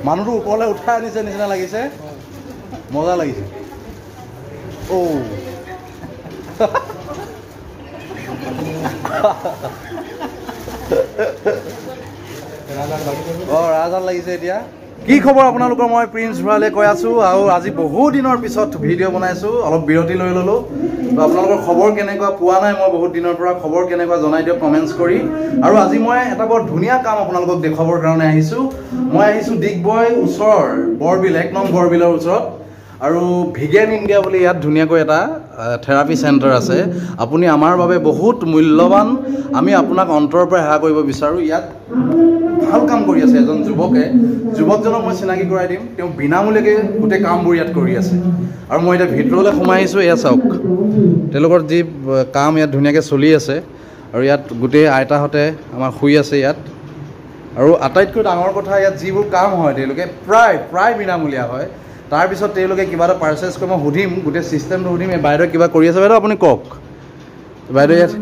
মানুহটো ওপৰলৈ উঠাই আনিছে নিচিনা লাগিছে মজা লাগিছে ৰাজহাল লাগিছে এতিয়া কি খবৰ আপোনালোকৰ মই প্ৰিন্স ভৰালে কৈ আছোঁ আৰু আজি বহু দিনৰ পিছত ভিডিঅ' বনাইছোঁ অলপ বিৰতি লৈ ল'লোঁ তো আপোনালোকৰ খবৰ কেনেকুৱা পোৱা নাই মই বহুত দিনৰ পৰা খবৰ কেনেকুৱা জনাই দিয়ক কমেণ্টছ কৰি আৰু আজি মই এটা বৰ ধুনীয়া কাম আপোনালোকক দেখুৱাবৰ কাৰণে আহিছোঁ মই আহিছোঁ ডিগবৈ ওচৰৰ বৰবিল 1 নং বৰবিলৰ ওচৰত আৰু ভিগেন ইণ্ডিয়া বুলি ইয়াত ধুনীয়াকৈ এটা থেৰাপি চেণ্টাৰ আছে আপুনি আমাৰ বাবে বহুত মূল্যৱান আমি আপোনাক অন্তৰৰ পৰা সেৱা কৰিব বিচাৰোঁ ইয়াত ভাল কাম কৰি আছে এজন যুৱকজনক মই চিনাকি কৰাই দিম তেওঁ বিনামূলীয়াকৈ গোটেই কামবোৰ ইয়াত কৰি আছে আৰু মই এতিয়া ভিতৰলৈ সোমাই আহিছোঁ এয়া চাওক তেওঁলোকৰ যি কাম ইয়াত ধুনীয়াকৈ চলি আছে আৰু ইয়াত গোটেই আইতাহঁতে আমাৰ শুই আছে ইয়াত আৰু আটাইতকৈ ডাঙৰ কথা ইয়াত যিবোৰ কাম হয় তেওঁলোকে প্ৰায় বিনামূলীয়া হয় তাৰপিছত তেওঁলোকে কিবা এটা পাৰ্চেছ কৰি মই সুধিম গোটেই চিষ্টেমটো সুধিম এই বাইদেউ কিবা কৰি আছে বাইদেউ আপুনি কওক বাইদেউ ইয়াত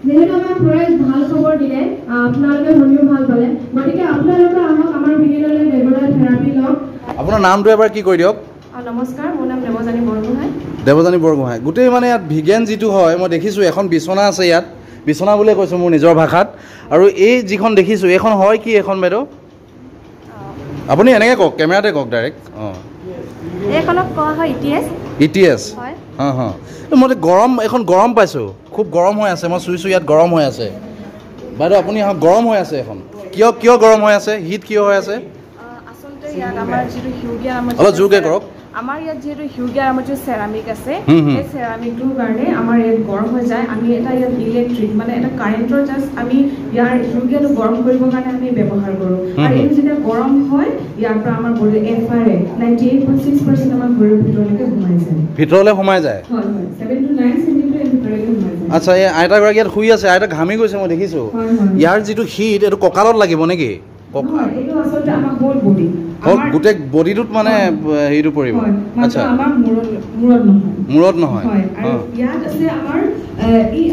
যেহেতু আমার ফ্রেন্ড ভাল খবর দিলে আপনাদের মনও ভাল পালে গতিকে আপনারা আমাক আমার ভিডিওলে রেগুলার থেরাপি লক আপোনাৰ নামটো এবাৰ কি কৈ দিয়ক নমস্কাৰ মোৰ নাম দেৱজানী বৰগোহাঁই দেৱজানী বৰগোহাঁই গোটেই মানে ইয়াত ভিগেন যিটো হয় মই দেখিছোঁ এখন বিচনা আছে ইয়াত বিচনা বুলিয়ে কৈছোঁ মোৰ নিজৰ ভাষাত আৰু এই যিখন দেখিছোঁ এইখন হয় কি এখন বাইদেউ আপুনি এনেকৈ কওক কেমেৰাতে কওক ডাইৰেক্ট এইখনক কোৱা হয় ইটিএছ মই গৰম এখন গৰম পাইছোঁ খুব গৰম হৈ আছে মই চুইছোঁ ইয়াত গৰম হৈ আছে বাইদেউ আপুনি গৰম হৈ আছে এখন কিয় গৰম হৈ আছে হিট কিয় হৈ আছে আচলতে ইয়াত আমাৰ যিটো হিউগিয়া অলপ জোৰকৈ কৰক আমাৰ ইয়াত যেহেতু হিউগিয়া আমাৰ যে চেৰামিক আছে এই চেৰামিকটোৰ কাৰণে আমাৰ ইয়াত গৰম হৈ যায় আমি এটা ইয়াত ইলেক্ট্ৰিক মানে এটা কাৰেণ্টৰ জাষ্ট আমি ইয়াৰ হিউগিয়াটো গৰম কৰিবৰ কাৰণে আমি ব্যৱহাৰ কৰোঁ আৰু এই যেতিয়া গৰম হয় ইয়াৰ পৰা আমাৰ বডি এফআৰএ 98.6% আমাৰ বডিৰ ভিতৰলৈ সোমাই যায় হয় 7 to 9 সেন্টিমিটাৰ ভিতৰলৈ সোমাই যায় আচ্ছা এই আইতাগৰাকী ইয়াত শুই আছে আইতা ঘামি গৈছে মই দেখিছোঁ ইয়াৰ যিটো হিট এইটো কঁকালত লাগিব নেকি এইটো আচলতে আমাৰ হোল বডি গোটেই বডিটোত মানে হেৰিটো পৰিব আচ্ছা আমাৰ মূৰত নহয় আৰু ইয়াত আছে আমাৰ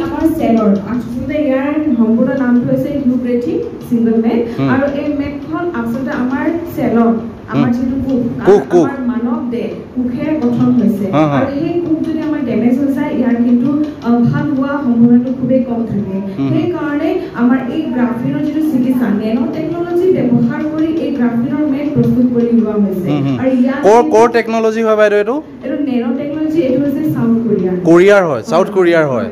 আমাৰ চেলৰ আচলতে ইয়াৰ সম্পূৰ্ণ নামটো হৈছে হিউগ্ৰেটিক সিঙ্গল মেড আৰু এই মেডখন আচলতে আমাৰ চেলৰ আমাৰ যিটো কুক আমাৰ মানৱ দেহ কুখেৰ গঠন হৈছে আৰু সেই কুক যদি আমাৰ ডেমেজ হৈ যায় ইয়াৰ কিন্তু ভাল হোৱা সম্ভাৱনাটো খুবেই কম থাকে সেই কাৰণে আমাৰ এই গ্ৰাফিনৰ যিটো চিকিৎসা নেনো টেকনলজি ব্যৱহাৰ কৰি এই গ্ৰাফিনৰ মেড প্ৰস্তুত কৰি লোৱা হৈছে আৰু ইয়াৰ কোৰ টেকনলজি হয় বাইদেউ এইটো নেনো টেকনলজি এইটো হৈছে সাউথ কোৰিয়াৰ হয়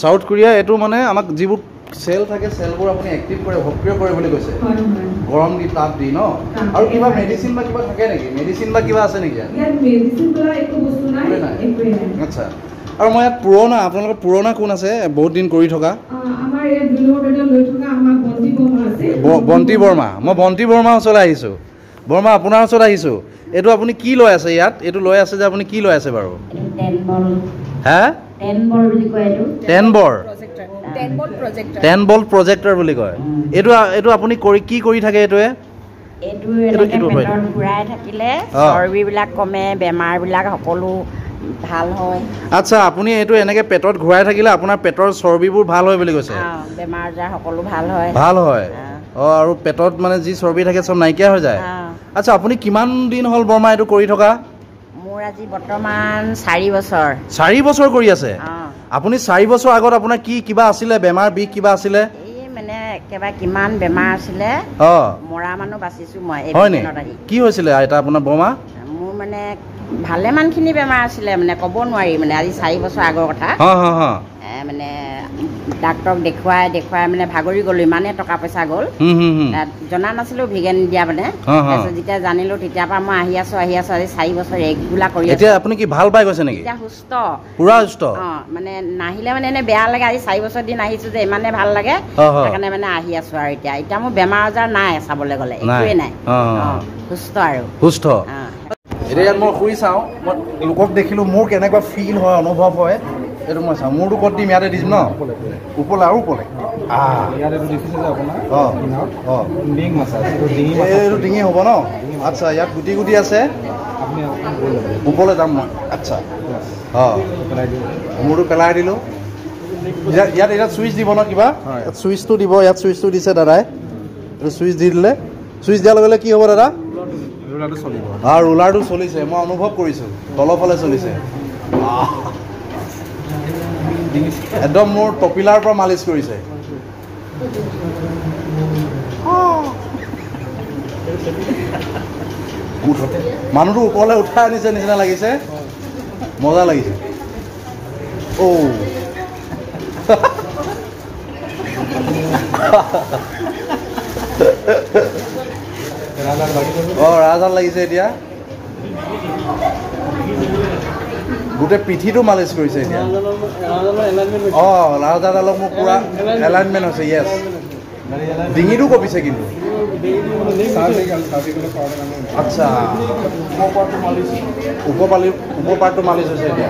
সাউথ কোৰিয়া এইটো মানে আমাক যিবোৰ সেল থাকে সেলবোৰ আপুনি এক্টিভ কৰে সক্ৰিয় কৰে বুলি কৈছে গৰম দি তাপ দি ন আৰু কিবা মেডিসিন বা কিবা থাকে নেকি মেডিসিন বা কিবা আছে নেকি ইয়াত মেডিসিন বলা একো বস্তু নাই একোই নাই আচ্ছা আৰু মই ইয়াত পুৰণা আপোনালোকৰ পুৰণা কোন আছে বহুত দিন কৰি থকা আমাৰ ইয়াত দুলৰডে লৈ থকা আমাৰ বন্তি বৰ্মা আছে বন্তি বৰ্মা মই বন্তি বৰ্মা ওচৰলৈ আহিছোঁ বৰ্মা আপোনাৰ ওচৰত আহিছোঁ এইটো আপুনি কি লৈ আছে ইয়াত এইটো লৈ আছে যে আপুনি কি লৈ আছে বাৰু 10 বল হা 10 বল বুলি কয় এইটো 10 বল 10 বল প্ৰজেক্টৰ বুলি কয় এইটো আপুনি কি কৰি থাকে এইটোৱে এইটো পেটৰ ঘূৰাই থাকিলে চৰ্বিবিলাক কমে বেমাৰবিলাক সকলো ভাল হয় আচ্ছা আপুনি এইটো এনেকৈ পেটত ঘূৰাই থাকিলে আপোনাৰ পেটৰ চৰ্বিবোৰ ভাল হয় বুলি কৈছে বেমাৰ আজাৰ সকলো ভাল হয় আৰু পেটত মানে যি চৰ্বি থাকে চব নাইকিয়া হৈ যায় আচ্ছা আপুনি কিমান দিন হ'ল বৰ্মা এইটো কৰি থকা মোৰ আজি বৰ্তমান 4 বছৰ কৰি আছে আপুনি 4 বছৰ আগত আপোনাৰ কি কিবা আছিলে বেমাৰ বিষ কিবা আছিলে এই মানে একেবাৰে কিমান বেমাৰ আছিলে মৰা মানুহ বাচিছোঁ মই এই দিনত আহি কি হৈছিলে আইতা আপোনাৰ বৰ্মা মোৰ মানে ভালেমানখিনি বেমাৰ আছিলে মানে ক'ব নোৱাৰি মানে আজি 4 বছৰ আগৰ কথা মানে ডাক্তৰক দেখুৱাই মানে ভাগৰি গ'লো ইমানে টকা পইচা গ'ল জনা নাছিলোঁ ভিগেন ইণ্ডিয়া মানে তাৰপিছত যেতিয়া জানিলোঁ তেতিয়াৰ পৰা মই আহি আছোঁ আজি 4 বছৰ ৰেগুলাৰ কৰি এতিয়া আপুনি কি ভাল পাই গৈছে নেকি এতিয়া সুস্থ পুৰা সুস্থ মানে নাহিলে মানে এনে বেয়া লাগে আজি 4 বছৰ দিন আহিছোঁ যে ইমানে ভাল লাগে সেইকাৰণে মানে আহি আছোঁ আৰু এতিয়া মোৰ বেমাৰ আজাৰ নাই চাবলৈ গ'লে একোৱেই নাই সুস্থ এতিয়া ইয়াত মই শুই চাওঁ মই লোকক দেখিলোঁ মোৰ কেনেকুৱা ফিল হয় অনুভৱ হয় এইটো মই চাওঁ মোৰটো ক'ত দিম ইয়াতে দিম ন ওপৰলৈ আৰু ওপৰলৈ এইটো ডিঙি হ'ব ন আচ্ছা ইয়াত গুটি আছে ওপৰলৈ যাম মই আচ্ছা মোৰটো পেলাই দিলোঁ ইয়াত এতিয়া চুইচ দিব ন কিবা চুইচটো দিব ইয়াত চুইচটো দিছে দাদাই এইটো চুইচ দি দিলে চুইচ দিয়াৰ লগে লগে কি হ'ব দাদা ৰোলাৰটো চলিব আৰু ৰোলাৰটো চলিছে মই অনুভৱ কৰিছোঁ তলফালে চলিছে একদম মোৰ টপিলাৰ পৰা মালিচ কৰিছে মানুহটো ওপৰলৈ উঠাই আনিছে নিচিনা লাগিছে মজা লাগিছে ৰাজহাল লাগিছে এতিয়া গোটেই পিঠিটো মালিচ কৰিছে এতিয়া ৰাজহালক মোক পুৰা এলাইনমেণ্ট হৈছে য়েছ ডিঙিটো কঁপিছে কিন্তু আচ্ছা ওপৰ পাৰ্টটো মালিচ হৈছে এতিয়া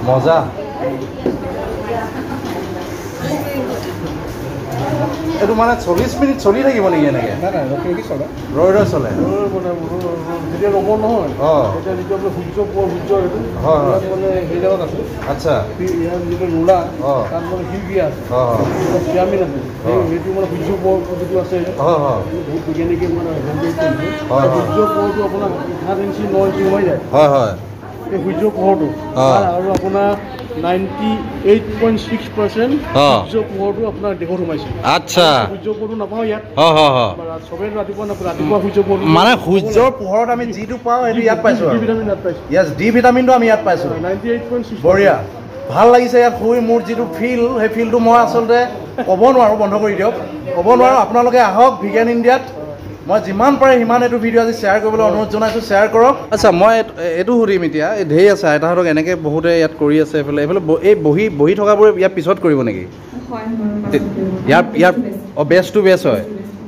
মজা এইটো মানে 40 মিনিট চলি থাকিব নেকি এনেকৈ ৰৈ ৰৈ চলে যেতিয়া ৰ'ব নহয় তেতিয়া যিটো আপোনাৰ সূৰ্য মানে সেই জেগাত আছে আচ্ছা ইয়াৰ যিটো ৰোলা তাত মানে শিলগিয়া আছে পিৰামিড আছে সেইটো মানে সূৰ্য পোহৰ যিটো আছে বহুত বিজ্ঞানিকে মানে সূৰ্য পোহৰটো আপোনাৰ 7 ইঞ্চি 9 ইঞ্চি সোমাই যায় এই সূৰ্য পোহৰটো আৰু আপোনাৰ 98.6% সূৰ্য পোহৰটো আপোনাৰ দেশত সোমাইছে আচ্ছা সূৰ্য পোহৰটো নাপাওঁ ইয়াত চবেই ৰাতিপুৱা সূৰ্য পোহৰ মানে সূৰ্যৰ পোহৰত আমি যিটো পাওঁ সেইটো ইয়াত পাইছোঁ ডি ভিটামিন ইয়াত পাইছোঁ য়েছ ডি ভিটামিনটো আমি ইয়াত পাইছোঁ 98.6 বঢ়িয়া ভাল লাগিছে ইয়াত শুই মোৰ যিটো ফিল সেই ফিলটো মই আচলতে ক'ব নোৱাৰোঁ বন্ধ কৰি দিয়ক ক'ব নোৱাৰোঁ আপোনালোকে আহক ভিগেন ইণ্ডিয়াত মই যিমান পাৰে সিমান এইটো ভিডিঅ' আজি শ্বেয়াৰ কৰিবলৈ অনুৰোধ জনাইছোঁ শ্বেয়াৰ কৰক আচ্ছা মই এইটো সুধিম এতিয়া এই ঢেৰ আছে আইতাহঁতক এনেকৈ বহুতে ইয়াত কৰি আছে এইফালে এই বহি থকাবোৰে ইয়াৰ পিছত কৰিব নেকি ইয়াৰ বেষ্ট টু বেষ্ট হয়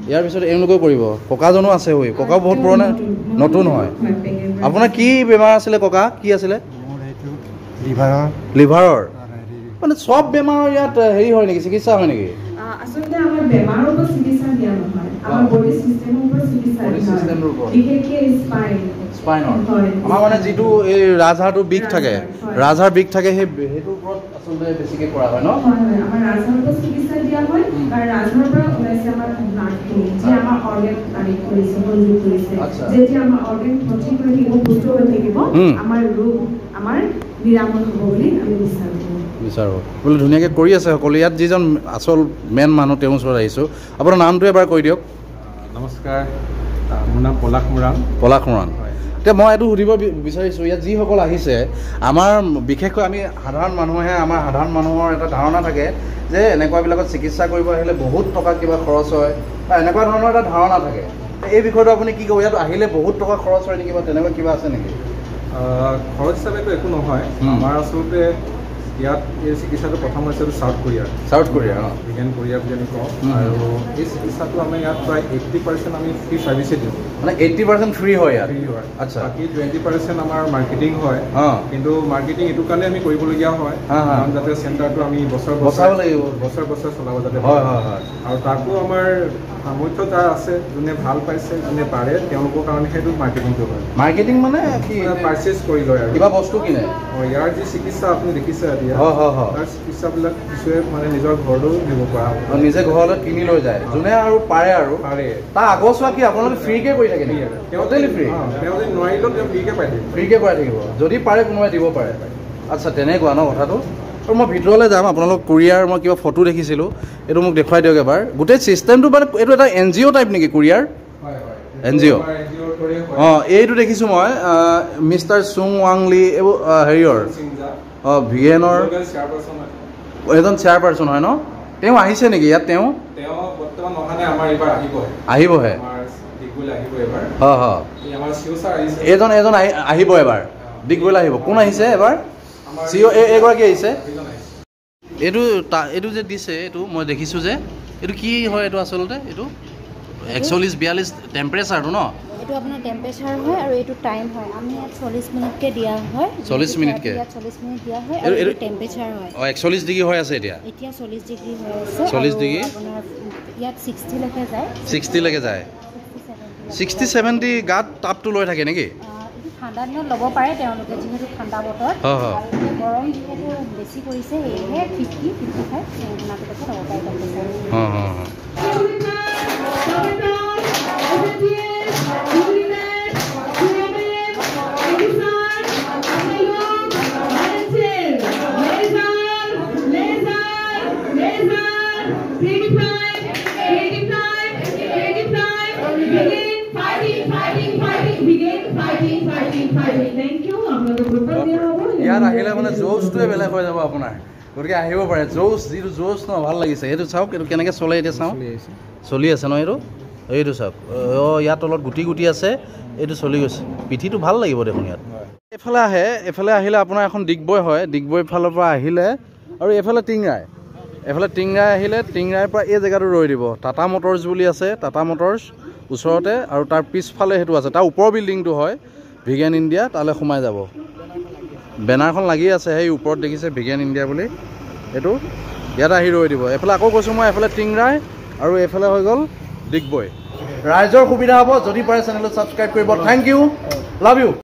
ইয়াৰ পিছত এওঁলোকেও কৰিব ককাজনো আছে হৈ ককাও বহুত পুৰণা নতুন হয় আপোনাৰ কি বেমাৰ আছিলে ককা কি আছিলে লিভাৰৰ মানে চব বেমাৰৰ ইয়াত হেৰি হয় নেকি চিকিৎসা হয় নেকি আচলতে আমাৰ বেমাৰৰ ওপৰত চিকিৎসা দিয়া নহয় আমাৰ বডি সিস্টেমৰ ওপৰত চিকিৎসা দিয়া হয় বিশেষকৈ স্পাইনৰ আমাৰ মানে যিটো এই ৰাজহাড়টো বিষ থাকে ৰাজহাড় বিষ থাকে সেইটোৰ ওপৰত আচলতে বেছিকৈ কৰা হয় ন হয় আমাৰ ৰাজহাড়ৰ ওপৰত চিকিৎসা দিয়া হয় আৰু ৰাজহাড়ৰ পৰা ওলাইছে আমাৰ নাৰ্ভখিনি যে আমাৰ অৰ্গেন তাৰিখ কৰিছে সংযোগ কৰিছে যেতিয়া আমাৰ অৰ্গেন সঠিক হৈ থাকিব সুস্থ হৈ থাকিব আমাৰ ৰোগ আমাৰ নিৰাময় হ'ব বুলি আমি বিচাৰোঁ বোলে ধুনীয়াকৈ কৰি আছে সকলো ইয়াত যিজন আচল মেইন মানুহ তেওঁৰ ওচৰত আহিছোঁ আপোনাৰ নামটো এবাৰ কৈ দিয়ক নমস্কাৰ মোৰ নাম পলাশ মৰাণ এতিয়া মই এইটো সুধিব বিচাৰিছোঁ ইয়াত যিসকল আহিছে আমাৰ বিশেষকৈ আমি সাধাৰণ মানুহৰ এটা ধাৰণা থাকে যে এনেকুৱাবিলাকত চিকিৎসা কৰিব আহিলে বহুত টকা কিবা খৰচ হয় বা এনেকুৱা ধৰণৰ এটা ধাৰণা থাকে এই বিষয়টো আপুনি কি ক'ব ইয়াত আহিলে বহুত টকা খৰচ হয় নেকি বা তেনেকুৱা কিবা আছে নেকি খৰচ হিচাপেতো একো নহয় আমাৰ আচলতে ইয়াত এই চিকিৎসাটো প্ৰথম হৈছে চাউথ কোৰিয়া ভিগেন কোৰিয়া বুলি আমি কওঁ আৰু এই চিকিৎসাটো আমি ইয়াত প্ৰায় 80% আমি ফ্ৰী ছাৰ্ভিচে দিওঁ মানে 80% ফ্ৰী হয় ইয়াত আচ্ছা বাকী 20% আমাৰ মাৰ্কেটিং হয় কিন্তু মাৰ্কেটিং এইটো কাৰণে আমি কৰিবলগীয়া হয় কাৰণ যাতে চেণ্টাৰটো আমি বছৰ চলাব যাতে হয় আৰু তাকো আমাৰ সামৰ্থ্য যাৰ আছে যোনে ভাল পাইছে যোনে পাৰে তেওঁলোকৰ কাৰণে সেইটো মাৰ্কেটিংটো হয় মাৰ্কেটিং মানে কি পাৰ্চেছ কৰি লয় আৰু কিবা বস্তু কিনে ইয়াৰ যি চিকিৎসা আপুনি দেখিছে এতিয়া তাৰ চিকিৎসাবিলাক কিছুৱে মানে নিজৰ ঘৰলৈও নিব পৰা নিজে ঘৰলৈ কিনি লৈ যায় যোনে আৰু পাৰে তাৰ আগৰচোৱা কি আপোনালোকে ফ্ৰীকে কৰি থাকে নেকি তেওঁ নোৱাৰিলেও তেওঁ ফ্ৰীকে পাই থাকিব যদি পাৰে কোনোবাই দিব পাৰে আচ্ছা তেনেকুৱা ন কথাটো আৰু মই ভিতৰলৈ যাম আপোনালোক কোৰিয়াৰ মই কিবা ফটো দেখিছিলোঁ এইটো মোক দেখুৱাই দিয়ক এবাৰ গোটেই চিষ্টেমটো মানে এইটো এটা NGO টাইপ নেকি কোৰিয়াৰ NGO এইটো দেখিছোঁ মই মিষ্টাৰ চুং ৱাংলি এইবোৰ হেৰিয়ৰ ভিগেনৰ এজন চেয়াৰপাৰ্চন হয় ন তেওঁ আহিছে নেকি ইয়াত তেওঁ আহিবহে এজন আহিব এবাৰ ডিগবৈলৈ আহিব কোন আহিছে এবাৰ CEO এগৰাকী আহিছে এইটো যে দিছে এইটো মই দেখিছোঁ যে এইটো কি হয় এইটো আচলতে এইটো 41-42 টেম্পাৰেচাৰটো ন এইটো আপোনাৰ টেম্পাৰেচাৰ হয় আৰু এইটো টাইম হয় আমি ইয়াত 40 মিনিটকে দিয়া হয় 40 মিনিটকে ইয়াত 40 মিনিট দিয়া হয় আৰু এইটো টেম্পাৰেচাৰ হয় 41 ডিগ্ৰী হৈ আছে এতিয়া 40 ডিগ্ৰী হৈ আছে 40 ডিগ্ৰী আপোনাৰ ইয়াত 60 লৈকে যায় 60 লৈকে যায় 60-70 গাত তাপটো লৈ থাকে নেকি ঠাণ্ডা দিনত ল'ব পাৰে তেওঁলোকে যিহেতু ঠাণ্ডা বতৰ গৰম যিহেতু বেছি কৰিছে সেয়েহে 50-55 ল'ব পাৰে টেম্পাৰেচাৰ ইয়াত আহিলে মানে জোচটোৱে বেলেগ হৈ যাব আপোনাৰ গতিকে আহিব পাৰে জোচ যিটো জোচ ন ভাল লাগিছে এইটো চাওক এইটো কেনেকৈ চলে এতিয়া চাওঁ চলি আছে ন এইটো চাওক ইয়াৰ তলত গুটি গুটি আছে এইটো চলি গৈছে পিঠিটো ভাল লাগিব দেখোন ইয়াত এইফালে আহিলে আপোনাৰ এখন ডিগবৈ হয় ডিগবৈ ফালৰ পৰা আহিলে আৰু এইফালে টিংৰাই আহিলে টিংৰাইৰ পৰা এই জেগাটো ৰৈ দিব টাটা মটৰ্ছ বুলি আছে টাটা মটৰ্ছ ওচৰতে আৰু তাৰ পিছফালে সেইটো আছে তাৰ ওপৰৰ বিল্ডিংটো হয় ভিগেন ইণ্ডিয়া তালৈ সোমাই যাব বেনাৰখন লাগি আছে সেই ওপৰত দেখিছে ভিগেন ইণ্ডিয়া বুলি এইটো ইয়াত আহি ৰৈ দিব এইফালে আকৌ কৈছোঁ মই এইফালে টিংৰাই আৰু এইফালে হৈ গ'ল ডিগবৈ ৰাইজৰ সুবিধা হ'ব যদি পাৰে চেনেলটো ছাবস্ক্ৰাইব কৰিব থেংক ইউ লাভ ইউ